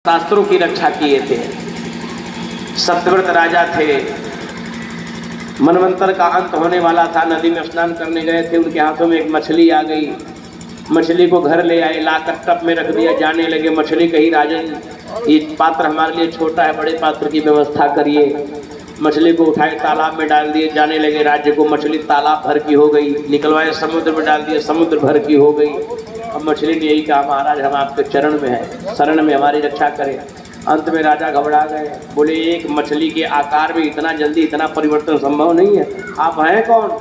शास्त्रों की रक्षा किए थे। सत्यव्रत राजा थे। मनवंतर का अंत होने वाला था। नदी में स्नान करने गए थे, उनके हाथों में एक मछली आ गई। मछली को घर ले आए, लाकर टप में रख दिया। जाने लगे, मछली कही राजन ये पात्र हमारे लिए छोटा है, बड़े पात्र की व्यवस्था करिए। मछली को उठाए, तालाब में डाल दिए। जाने लगे राज्य को, मछली तालाब भर की हो गई। निकलवाए, समुद्र में डाल दिए, समुद्र भर की हो गई। अब मछली ने यही कहा, महाराज हम आपके चरण में हैं, शरण में हमारी रक्षा करें। अंत में राजा घबरा गए, बोले एक मछली के आकार में इतना जल्दी इतना परिवर्तन संभव नहीं है। आप हैं कौन?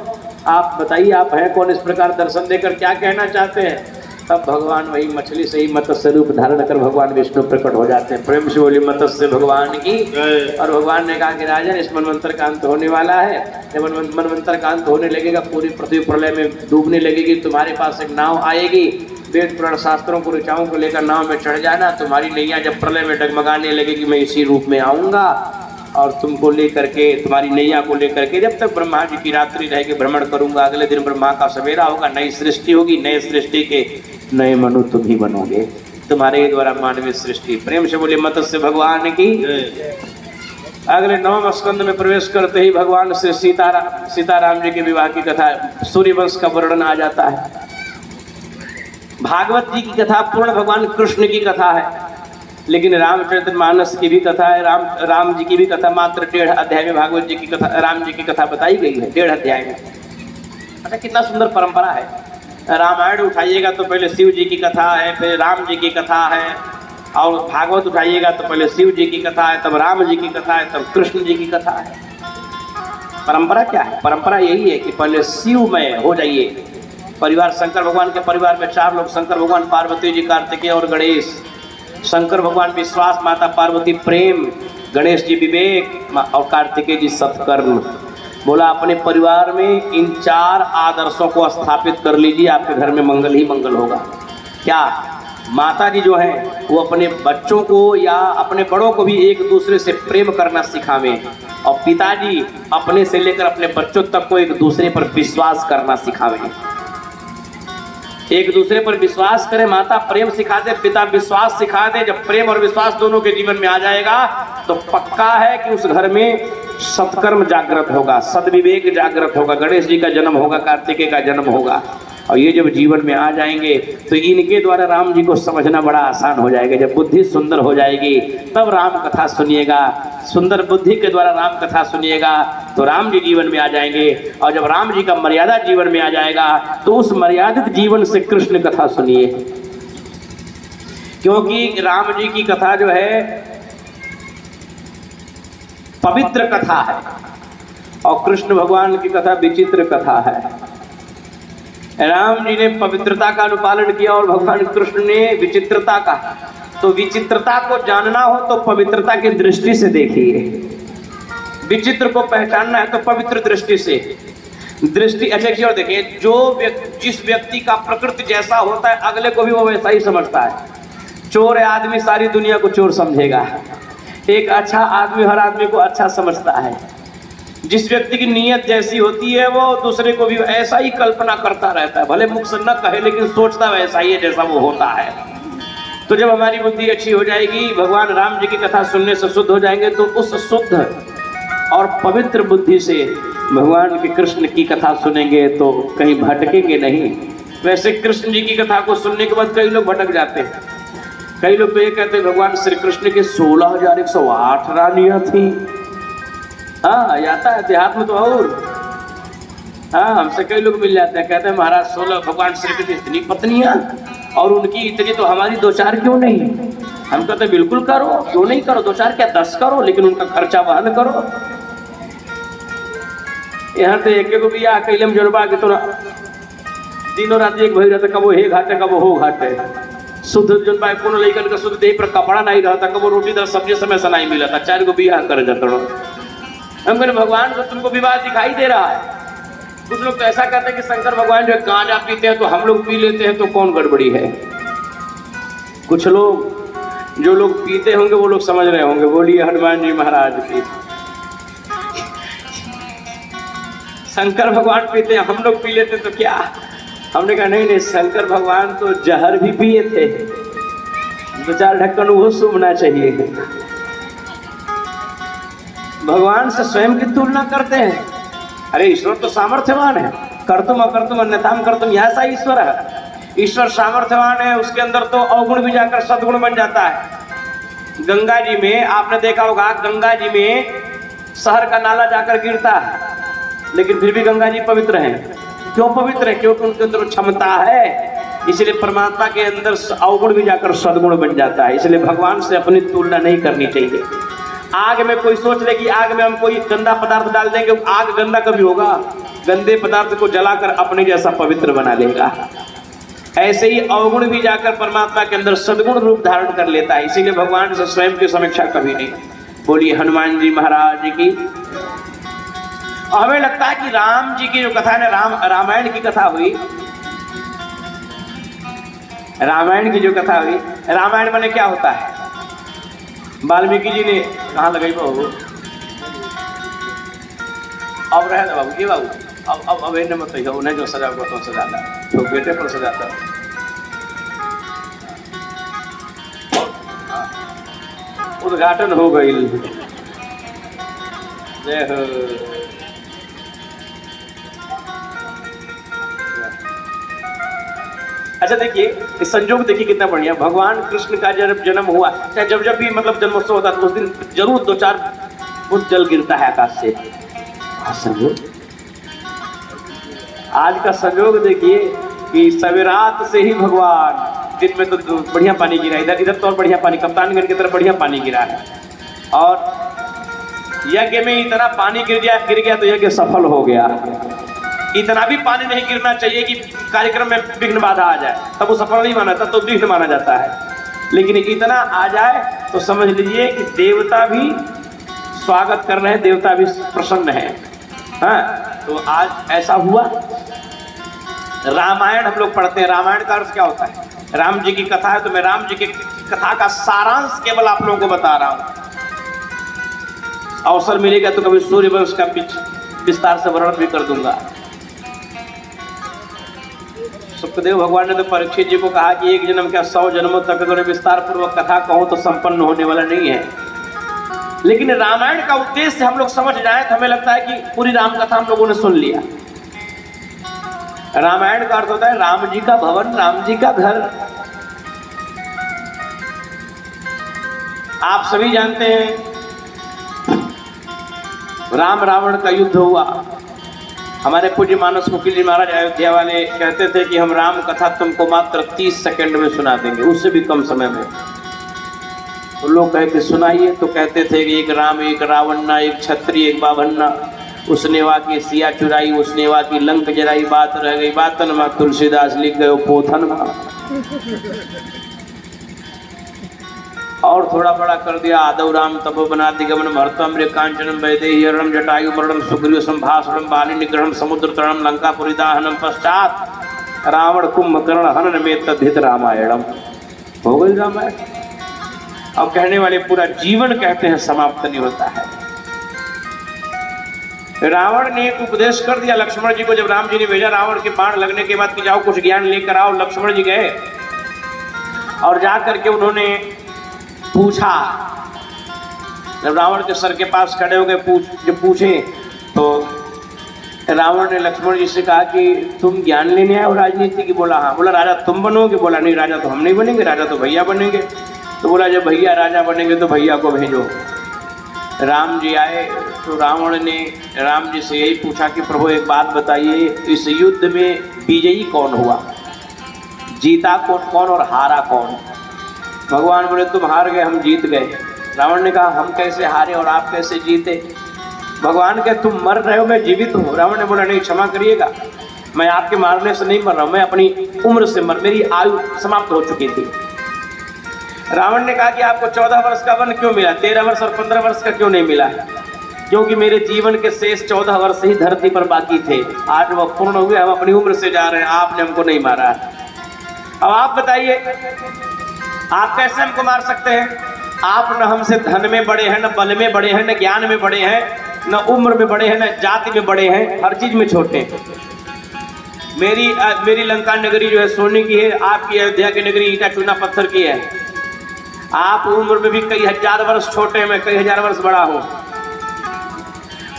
आप बताइए, आप हैं कौन? इस प्रकार दर्शन देकर क्या कहना चाहते हैं? तब भगवान वही मछली से ही मत्स्य रूप धारण कर भगवान विष्णु प्रकट हो जाते हैं। प्रेम से बोली मत्स्य भगवान की। और भगवान ने कहा कि राजन इस मनवंतर का अंत होने वाला है। जब मनवंतर का अंत होने लगेगा, पूरी पृथ्वी प्रलय में डूबने लगेगी, तुम्हारे पास एक नाव आएगी। वेद पुराण शास्त्रों को ऋचाओं को लेकर नाव में चढ़ जाना। तुम्हारी नैया जब प्रलय में डगमगाने लगेगी, मैं इसी रूप में आऊँगा और तुमको लेकर के, तुम्हारी नैया को लेकर के जब तक ब्रह्मा जी की रात्रि रहेगी भ्रमण करूंगा। अगले दिन ब्रह्मा का सवेरा होगा, नई सृष्टि होगी, नए सृष्टि के नए मनु तुम ही बनोगे, तुम्हारे द्वारा मानवीय सृष्टि। प्रेम से बोले मत्स्य भगवान की। अगले 9वें स्कंद में प्रवेश करते ही भगवान श्री सीताराम जी के विवाह की कथा, सूर्यवंश का वर्णन आ जाता है। भागवत जी की कथा पूर्ण भगवान कृष्ण की कथा है, लेकिन रामचरितमानस की भी कथा है। राम जी की भी कथा मात्र 1.5 अध्याय में भागवत जी की कथा, राम जी की कथा बताई गई है 1.5 अध्याय में। अच्छा कितना सुंदर परंपरा है। रामायण उठाइएगा तो पहले शिव जी की कथा है, फिर राम जी की कथा है। और भागवत उठाइएगा तो पहले शिव जी की कथा है, तब राम जी की कथा है, तब कृष्ण जी की कथा है। परंपरा क्या है? परंपरा यही है कि पहले शिवमय हो जाइए। परिवार, शंकर भगवान के परिवार में 4 लोग, शंकर भगवान, पार्वती जी, कार्तिकेय और गणेश। शंकर भगवान विश्वास, माता पार्वती प्रेम, गणेश जी विवेक और कार्तिकेय जी सत्कर्म। बोला अपने परिवार में इन 4 आदर्शों को स्थापित कर लीजिए, आपके घर में मंगल ही मंगल होगा। क्या? माता जी जो है वो अपने बच्चों को या अपने बड़ों को भी एक दूसरे से प्रेम करना सिखावें, और पिताजी अपने से लेकर अपने बच्चों तक को एक दूसरे पर विश्वास करना सिखावें। एक दूसरे पर विश्वास करें। माता प्रेम सिखा दे, पिता विश्वास सिखा दे। जब प्रेम और विश्वास दोनों के जीवन में आ जाएगा तो पक्का है कि उस घर में सत्कर्म जागृत होगा, सद्विवेक जागृत होगा, गणेश जी का जन्म होगा, कार्तिकेय का जन्म होगा। और ये जब जीवन में आ जाएंगे तो इनके द्वारा राम जी को समझना बड़ा आसान हो जाएगा। जब बुद्धि सुंदर हो जाएगी तब राम कथा सुनिएगा। सुंदर बुद्धि के द्वारा राम कथा सुनिएगा तो राम जी जीवन में आ जाएंगे। और जब राम जी का मर्यादा जीवन में आ जाएगा तो उस मर्यादित जीवन से कृष्ण कथा सुनिए, क्योंकि राम जी की कथा जो है पवित्र कथा है और कृष्ण भगवान की कथा विचित्र कथा है। राम जी ने पवित्रता का अनुपालन किया और भगवान कृष्ण ने विचित्रता का। तो विचित्रता को जानना हो तो पवित्रता की दृष्टि से देखिए। विचित्र को पहचानना है तो पवित्र दृष्टि से। दृष्टि अच्छे की ओर देखिए। जिस व्यक्ति का प्रकृति जैसा होता है अगले को भी वो वैसा ही समझता है। चोर है आदमी, सारी दुनिया को चोर समझेगा। एक अच्छा आदमी हर आदमी को अच्छा समझता है। जिस व्यक्ति की नीयत जैसी होती है वो दूसरे को भी ऐसा ही कल्पना करता रहता है, भले मुख से न कहे लेकिन सोचता वैसा ही है जैसा वो होता है। तो जब हमारी बुद्धि अच्छी हो जाएगी, भगवान राम जी की कथा सुनने से शुद्ध हो जाएंगे, तो उस शुद्ध और पवित्र बुद्धि से भगवान के कृष्ण की कथा सुनेंगे तो कहीं भटकेंगे नहीं। वैसे कृष्ण जी की कथा को सुनने के बाद कई लोग भटक जाते हैं। कई लोग तो ये कहते हैं भगवान श्री कृष्ण के 16,108 रानियां थी। हाँ आता है देहात में तो। और हाँ हमसे कई लोग मिल जाते हैं, कहते हैं महाराज 16 भगवान श्री कृष्ण इतनी पत्नियां और उनकी इतनी, तो हमारी 2-4 क्यों नहीं? हम कहते बिल्कुल करो, क्यों नहीं करो, 2-4 क्या 10 करो, लेकिन उनका खर्चा वहन करो। यहाँ तो एक को भी अकेले में जोड़वा के तो दिनों रात एक भई रहता, कबो हे घाटे कबो हो घाटे। शुद्ध जोन पाए कोनो लइकन का शुद्ध देह पर कपड़ा नहीं रहता, कबो रोटी दाल सब्जी समय से नहीं मिलता, 4 को बियाह कर जाता। हम कहते भगवान को तुमको विवाह दिखाई दे रहा है। कुछ लोग तो ऐसा कहते हैं कि शंकर भगवान जो गांजा पीते हैं तो हम लोग पी लेते हैं, तो कौन गड़बड़ी है? कुछ लोग, जो लोग पीते होंगे वो लोग समझ रहे होंगे। बोलिए हनुमान जी महाराज की। शंकर भगवान पीते हैं, हम लोग पी लेते तो क्या? हमने कहा नहीं नहीं, शंकर भगवान तो जहर भी पिए थे, दो चार ढक्कन वो सूंघना चाहिए। भगवान से स्वयं की तुलना करते हैं। अरे ईश्वर तो सामर्थ्यवान है, कर्तुम अकर्तुम अन्यथाम कर्तुम, यह सा ईश्वर है। ईश्वर सामर्थ्यवान है, उसके अंदर तो अवगुण भी जाकर सद्गुण बन जाता है। गंगा जी में आपने देखा होगा, गंगा जी में शहर का नाला जाकर गिरता है, लेकिन फिर भी गंगा जी पवित्र हैं। क्यों पवित्र है? क्योंकि उनके अंदर क्षमता है। इसलिए परमात्मा के अंदर अवगुण भी जाकर सद्गुण बन जाता है। इसलिए भगवान से अपनी तुलना नहीं करनी चाहिए। आग में कोई सोच ले कि आग में हम कोई गंदा पदार्थ डाल देंगे, आग गंदा कभी होगा? गंदे पदार्थ को जलाकर अपने जैसा पवित्र बना लेगा। ऐसे ही अवगुण भी जाकर परमात्मा के अंदर सद्गुण रूप धारण कर लेता है। इसीलिए भगवान से स्वयं की समीक्षा कभी नहीं। बोलिए हनुमान जी महाराज की। और हमें लगता है कि राम जी की जो कथा है ना, रामायण की कथा हुई, रामायण की जो कथा हुई, रामायण में क्या होता है? वाल्मीकि जी ने कहाँ लगाई बाबू? अब रहे ना बाबू, ये बाबू अब इन्हें मत कहिए, उन्हें जो सजा को तो सजाता, तो बेटे पर सजाता। उद्घाटन हो गई। जय हो। अच्छा देखिए, इस संजोग देखिए कितना बढ़िया। भगवान कृष्ण का जब जन्म हुआ, चाहे जब भी मतलब जन्मोत्सव होता तो उस दिन जरूर 2-4 फुट जल गिरता है आकाश से। संजोग आज का संजोग देखिए कि सवेरात से ही भगवान, दिन में तो बढ़िया पानी गिरा, इधर तो और बढ़िया पानी, कप्तानगंज की तरफ बढ़िया पानी गिरा है। और यज्ञ में इतना पानी गिर गया तो यज्ञ सफल हो गया। इतना भी पानी नहीं गिरना चाहिए कि कार्यक्रम में विघ्न बाधा आ जाए, तब वो सफल नहीं माना, तब तो विघ्न माना जाता है। लेकिन इतना आ जाए तो समझ लीजिए कि देवता भी स्वागत कर रहे हैं, देवता भी प्रसन्न है। हाँ, तो आज ऐसा हुआ। रामायण हम लोग पढ़ते हैं। रामायण का अर्थ क्या होता है? राम जी की कथा है, तो मैं राम जी की कथा का सारांश केवल आप लोगों को बता रहा हूं। अवसर मिलेगा तो कभी सूर्यवंश का विस्तार से वर्णन भी कर दूंगा। सुखदेव भगवान ने तो परीक्षित जी को कहा कि एक जन्म क्या 100 जन्मों तक अगर विस्तार पूर्वक कथा कहूं तो संपन्न होने वाला नहीं है। लेकिन रामायण का उद्देश्य हम लोग समझ जाए तो हमें लगता है कि पूरी राम कथा हम लोगों ने सुन लिया। रामायण का अर्थ होता है राम जी का भवन, राम जी का घर। आप सभी जानते हैं राम रावण का युद्ध हुआ। हमारे पूज्य मानस मुकुल जी महाराज अयोध्या वाले कहते थे कि हम राम कथा तुमको मात्र 30 सेकंड में सुना देंगे, उससे भी कम समय में। तो लोग कहते सुनाइए, तो कहते थे कि एक राम एक रावण, एक छत्री एक बाभन्ना, उसने वा की सिया चुराई, उसने वा की लंक जराई, बात रह गई बातन मां, तुलसीदास लिख गए पोथन मां। और थोड़ा बड़ा कर दिया, आदव राम तपो बनाति गमन भरतम रे कांचनम वैदेही हरणम जटायु मरणम सुग्रीव संभाषणम बाली निग्रहण समुद्र तरणम लंकापुरी दाहनम पश्चात रावण कुंभकर्ण हनन में तद्धित रामायणम। हो गई रामायण। अब कहने वाले पूरा जीवन कहते हैं समाप्त नहीं होता है। रावण ने एक उपदेश कर दिया लक्ष्मण जी को, जब राम जी ने भेजा रावण के बाण लगने के बाद कि जाओ कुछ ज्ञान लेकर आओ। लक्ष्मण जी गए और जा करके उन्होंने पूछा, जब रावण के सर के पास खड़े हो गए जब पूछे तो रावण ने लक्ष्मण जी से कहा कि तुम ज्ञान लेने आए हो राजनीति की? बोला हाँ। बोला राजा तुम बनोगे? बोला नहीं, राजा तो हम नहीं बनेंगे, राजा तो भैया बनेंगे। तो बोला जब भैया राजा बनेंगे तो भैया को भेजो। राम जी आए तो रावण ने राम जी से यही पूछा कि प्रभु एक बात बताइए, इस युद्ध में विजयी कौन हुआ, जीता कौन और हारा कौन? भगवान बोले तुम हार गए, हम जीत गए। रावण ने कहा हम कैसे हारे और आप कैसे जीते? भगवान कहे तुम मर रहे हो, मैं जीवित हूँ। रावण ने बोला नहीं, क्षमा करिएगा, मैं आपके मारने से नहीं मर रहा हूँ, मैं अपनी उम्र से मेरी आयु समाप्त हो चुकी थी। रावण ने कहा कि आपको 14 वर्ष का वन क्यों मिला, 13 वर्ष और 15 वर्ष का क्यों नहीं मिला? क्योंकि मेरे जीवन के शेष 14 वर्ष ही धरती पर बाकी थे, आज वह पूर्ण हुए, हम अपनी उम्र से जा रहे हैं, आपने हमको नहीं मारा। अब आप बताइए आप कैसे हमको मार सकते हैं? आप न हमसे धन में बड़े हैं, न बल में बड़े हैं, न ज्ञान में बड़े हैं, न उम्र में बड़े हैं, न जाति में बड़े हैं, हर चीज में छोटे हैं। मेरी लंका नगरी जो है सोने की है, आपकी अयोध्या की नगरी ईटा चूना पत्थर की है। आप उम्र में भी कई हजार वर्ष छोटे, मैं कई हजार वर्ष बड़ा हूं।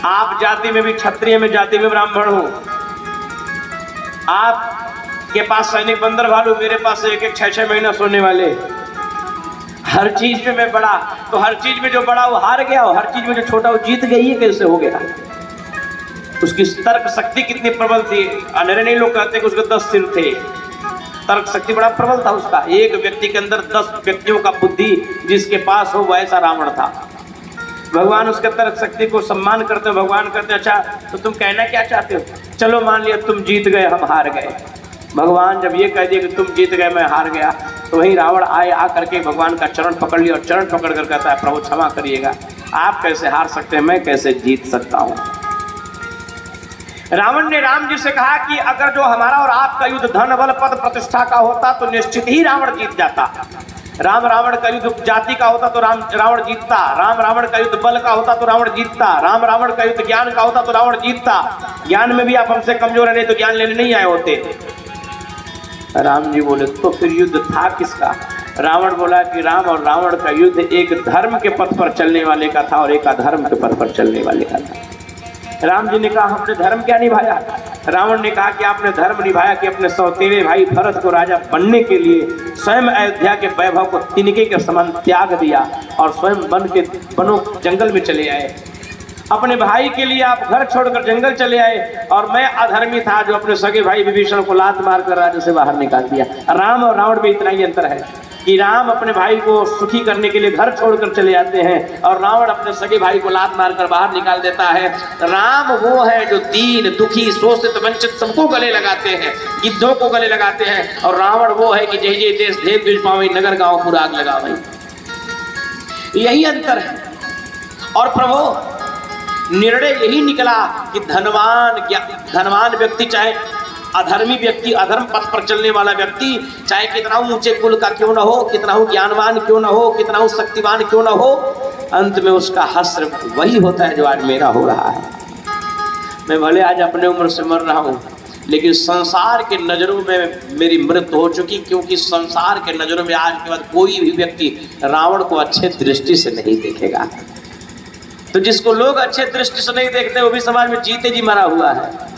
आप जाति में भी क्षत्रिय, में जाति में ब्राह्मण हूं। आप के पास सैनिक बंदर भालू, मेरे पास एक एक 6-6 महीना सोने वाले। हर चीज में मैं बड़ा, तो हर चीज में जो बड़ा वो हार गया, और हर चीज में जो छोटा वो जीत गई। कैसे हो गया? उसकी तर्क शक्ति कितनी प्रबल थी। अनरे नहीं लोग कहते कि उसके 10 सिर थे। तर्क शक्ति बड़ा प्रबल था उसका। एक व्यक्ति के अंदर 10 व्यक्तियों का बुद्धि जिसके पास हो वैसा रावण था। भगवान उसके तर्क शक्ति को सम्मान करते। भगवान कहते अच्छा तो तुम कहना क्या चाहते हो? चलो मान लिया तुम जीत गए, हम हार गए। भगवान जब ये कह दिया कि तुम जीत गए, मैं हार गया, तो वही रावण आए, आ करके भगवान का चरण पकड़ लिया और चरण पकड़ कर कहता है प्रभु क्षमा करिएगा, आप कैसे हार सकते हैं, मैं कैसे जीत सकता हूं। रावण ने राम जी से कहा कि अगर जो हमारा और आपका युद्ध धन बल पद प्रतिष्ठा का होता तो निश्चित ही रावण जीत जाता। राम रावण का युद्ध जाति का होता तो रावण जीतता। राम रावण का युद्ध बल का होता तो रावण जीतता। राम रावण का युद्ध ज्ञान का होता तो रावण जीतता। ज्ञान में भी आप हमसे कमजोर है, नहीं तो ज्ञान लेने नहीं आए होते। राम जी बोले तो फिर युद्ध था किसका? रावण बोला कि राम और रावण का युद्ध एक धर्म के पथ पर चलने वाले का था और एक अधर्म के पथ पर चलने वाले का था। राम जी ने कहा हमने धर्म क्या निभाया? रावण ने कहा कि आपने धर्म निभाया कि अपने सौतेले भाई भरत को राजा बनने के लिए स्वयं अयोध्या के वैभव को तिनके के समान त्याग दिया और स्वयं बनो जंगल में चले आए। अपने भाई के लिए आप घर छोड़कर जंगल चले आए और मैं अधर्मी था जो अपने सगे भाई विभीषण को लात मारकर राज्य से बाहर निकाल दिया। राम और रावण में इतना ही अंतर है कि राम अपने भाई को सुखी करने के लिए घर छोड़कर चले जाते हैं और रावण अपने सगे भाई को लात मारकर बाहर निकाल देता है। राम वो है जो दीन दुखी शोषित वंचित सबको गले लगाते हैं, गिद्धों को गले लगाते हैं, और रावण वो है कि जय जय देश धेम द्विज पावई नगर गांव पूरा आग लगा वही। यही अंतर है। और प्रभु निर्णय यही निकला कि धनवान व्यक्ति चाहे अधर्मी व्यक्ति, अधर्म पथ पर चलने वाला व्यक्ति, चाहे कितना ऊंचे कुल का क्यों ना हो, कितना ज्ञानवान क्यों ना हो, कितना शक्तिवान क्यों ना हो, अंत में उसका हश्र वही होता है जो आज मेरा हो रहा है। मैं भले आज अपने उम्र से मर रहा हूं, लेकिन संसार के नजरों में मेरी मृत्यु हो चुकी, क्योंकि संसार के नजरों में आज के बाद कोई भी व्यक्ति रावण को अच्छे दृष्टि से नहीं देखेगा। तो जिसको लोग अच्छे दृष्टि से नहीं देखते वो भी समाज में जीते जी मरा हुआ है।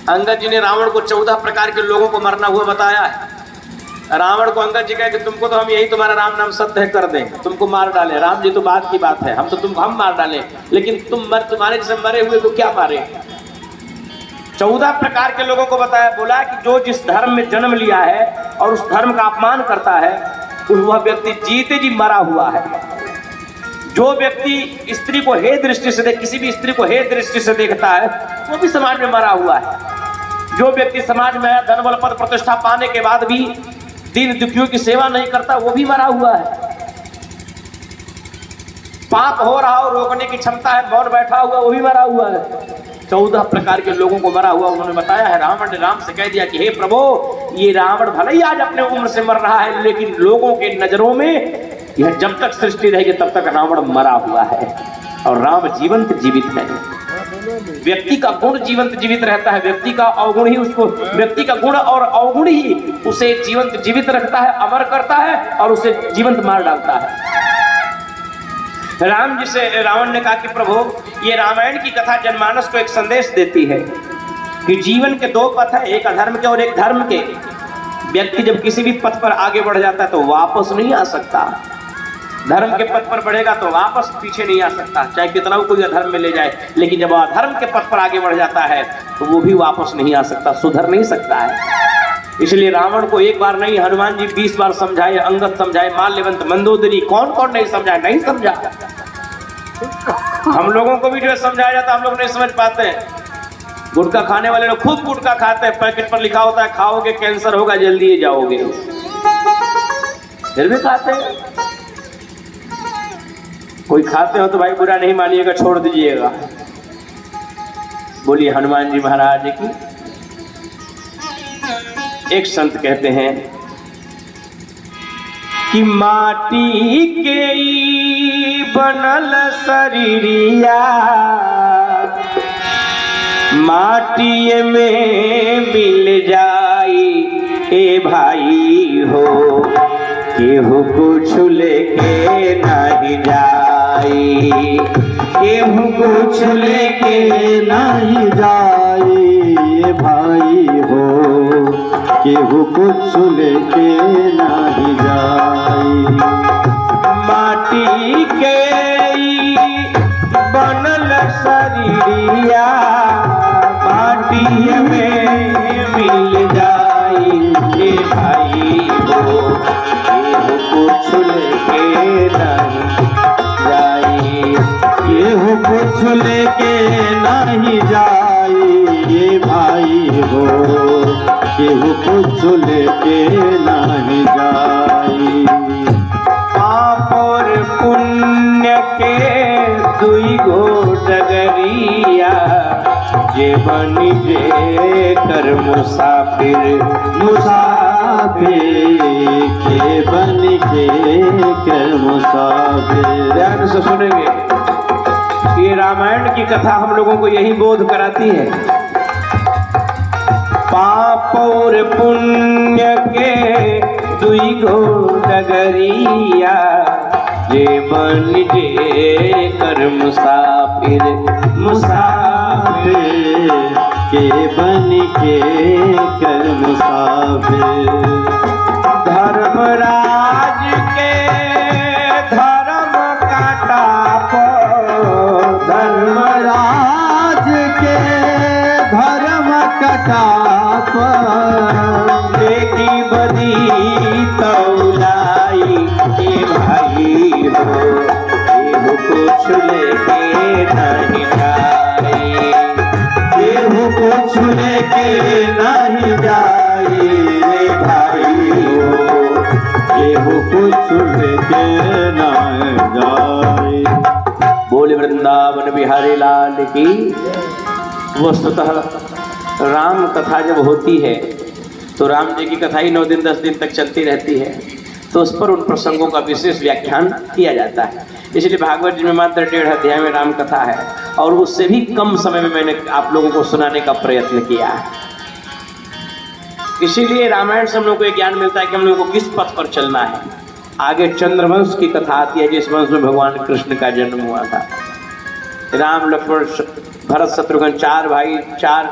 अंगद जी ने रावण को 14 प्रकार के लोगों को मरना हुआ बताया है। रावण को अंगद जी कहे कि तुमको तो हम यही तुम्हारा राम नाम सत्य है कर दें, तुमको मार डाले। राम जी तो बात की बात है, हम मार डाले, लेकिन तुम्हारे जैसे मरे हुए को क्या मारे? 14 प्रकार के लोगों को बताया। बोला कि जो जिस धर्म में जन्म लिया है और उस धर्म का अपमान करता है वह व्यक्ति जीते जी मरा हुआ है। जो व्यक्ति स्त्री को हे दृष्टि से किसी भी स्त्री को हे दृष्टि से देखता है वो भी समाज में मरा हुआ है। जो व्यक्ति समाज में धन बल पद प्रतिष्ठा पाने के बाद भी दीन दुखियों की सेवा नहीं करता वो भी मरा हुआ है। पाप हो रहा हो रोकने की क्षमता है, मौन बैठा हुआ वो भी मरा हुआ है। 14 प्रकार के लोगों को मरा हुआ उन्होंने बताया है। रावण ने राम से कह दिया कि हे प्रभु, ये रावण भले ही आज अपने उम्र से मर रहा है, लेकिन लोगों के नजरों में यह जब तक सृष्टि रहेगी तब तक रावण मरा हुआ है और राम जीवंत जीवित है। व्यक्ति का गुण जीवंत जीवित रहता है, व्यक्ति का अवगुण ही उसको, व्यक्ति का गुण और अवगुण ही उसे जीवंत जीवित रखता है, अमर करता है और उसे जीवंत मार डालता है। राम जी से रावण ने कहा कि प्रभु ये रामायण की कथा जनमानस को एक संदेश देती है कि जीवन के 2 पथ है, एक अधर्म के और एक धर्म के। व्यक्ति जब किसी भी पथ पर आगे बढ़ जाता है तो वापस नहीं आ सकता। धर्म के पथ पर बढ़ेगा तो वापस पीछे नहीं आ सकता, चाहे कितना कोई अधर्म में ले जाए। लेकिन जब अधर्म के पथ पर आगे बढ़ जाता है तो वो भी वापस नहीं आ सकता, सुधर नहीं सकता है। इसलिए रावण को एक बार नहीं, हनुमान जी 20 बार समझाए, अंगद समझाए, माल्यवंत, मंदोदरी, कौन कौन नहीं समझाए, नहीं समझा। हम लोगों को भी जो समझाया जाता हम लोग नहीं समझ पाते हैं। गुटखा खाने वाले लोग खूब गुटखा खाते हैं, पैकेट पर लिखा होता है खाओगे कैंसर होगा, जल्दी ही जाओगे, फिर भी खाते हैं। कोई खाते हो तो भाई बुरा नहीं मानिएगा, छोड़ दीजिएगा। बोलिए हनुमान जी महाराज की। एक संत कहते हैं कि माटी के बनल शरीरिया माटी में मिल जाई ए भाई हो, केहू कुछ लेके नहीं जाई, केहू कुछ लेके नहीं जाई भाई हो, केहू कुछ लेके नहीं जाई। माटी के बनल शरीरिया माटी में मिल जाई ए भाई हो, केहू कुछ लेके नहीं जाई, केहू कुछ लेके नहीं जाई ये भाई हो, केहू कुछ लेके नहीं जाई। पाप और पुण्य के दुई गो डगरिया, जे बनी जे कर मुसाफिर, मुसाफिर के बन के कर मुसाफिर। ध्यान से सुनेंगे, ये रामायण की कथा हम लोगों को यही बोध कराती है। पाप और पुण्य के दुई गो डगरिया, जे बन जे कर मुसाफिर, मुसाफिर के बन के कर मुसाफिर। धर्मराज के धर्म काटा पर, धर्मराज के धर्म कटा पर, देखी बदी तौलाई के भाई हो, केहू कुछ लेके नहीं जाई, केहू कुछ लेके नहीं जाई रे भाई हो, केहू कुछ लेके नहीं जाई। बोले वृंदावन बिहारी लाल की। वस्तुतः राम कथा जब होती है तो राम जी की कथा ही 9 दिन 10 दिन तक चलती रहती है, तो उस पर उन प्रसंगों का विशेष व्याख्यान किया जाता है। इसलिए भागवत जी में मात्र 1.5 अध्याय में राम कथा है, और उससे भी कम समय में मैंने आप लोगों को सुनाने का प्रयत्न किया है। इसीलिए रामायण से हम लोग को एक ज्ञान मिलता है कि हम लोग को किस पथ पर चलना है। आगे चंद्रवंश की कथा आती है, जिस वंश में भगवान कृष्ण का जन्म हुआ था। राम लक्ष्मण भरत शत्रुघ्न 4 भाई, 4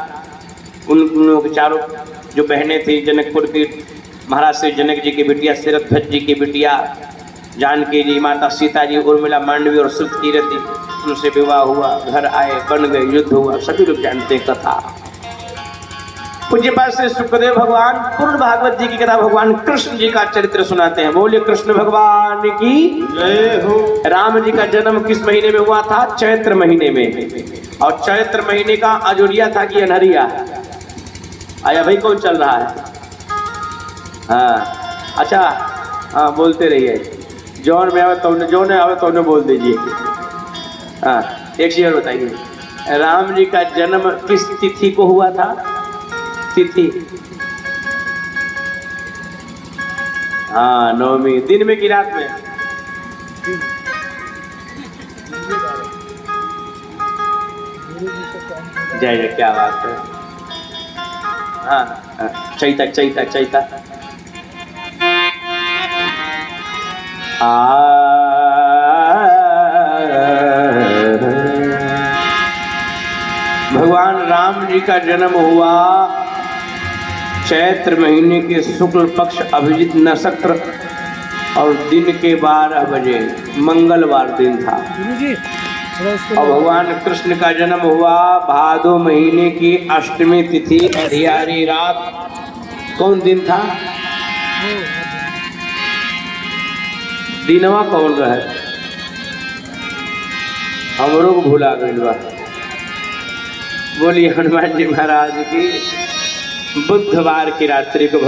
उन लोगों के चारों जो बहनें थी, जनकपुर की महाराज श्री जनक जी की बिटिया, शरध्वज जी की बिटिया जानकी जी, माता सीता जी, उर्मिला, मांडवी और सुतकीरति, उनसे विवाह हुआ, घर आए, बन गए, युद्ध हुआ, सभी लोग जानते हैं कथा। पूज्य पाद श्री सुखदेव भगवान पूर्ण भागवत जी की कथा भगवान कृष्ण जी का चरित्र सुनाते हैं। बोलिए कृष्ण भगवान की जय हो। राम जी का जन्म किस महीने में हुआ था? चैत्र महीने में। और चैत्र महीने का अजोरिया था कि अनहरिया? आया भाई, कौन चल रहा है? हाँ अच्छा, हाँ बोलते रहिए, जौन में आवे तो जौन आवे तो बोल दीजिए। हाँ एक चीज और बताइए, राम जी का जन्म किस तिथि को हुआ था? तिथि, हाँ नवमी, दिन में कि रात में? जय जय, क्या बात है। हाँ चैता चैता चैता। भगवान राम जी का जन्म हुआ चैत्र महीने के शुक्ल पक्ष अभिजित नक्षत्र और दिन के 12 बजे, मंगलवार दिन था। और भगवान कृष्ण का जन्म हुआ भादो महीने की अष्टमी तिथि, अधियारी रात। कौन दिन था? दिनवा कौन रहे? हमरों को भूला गई बा। बोलिए हनुमान जी महाराज की। बुधवार की रात्रि को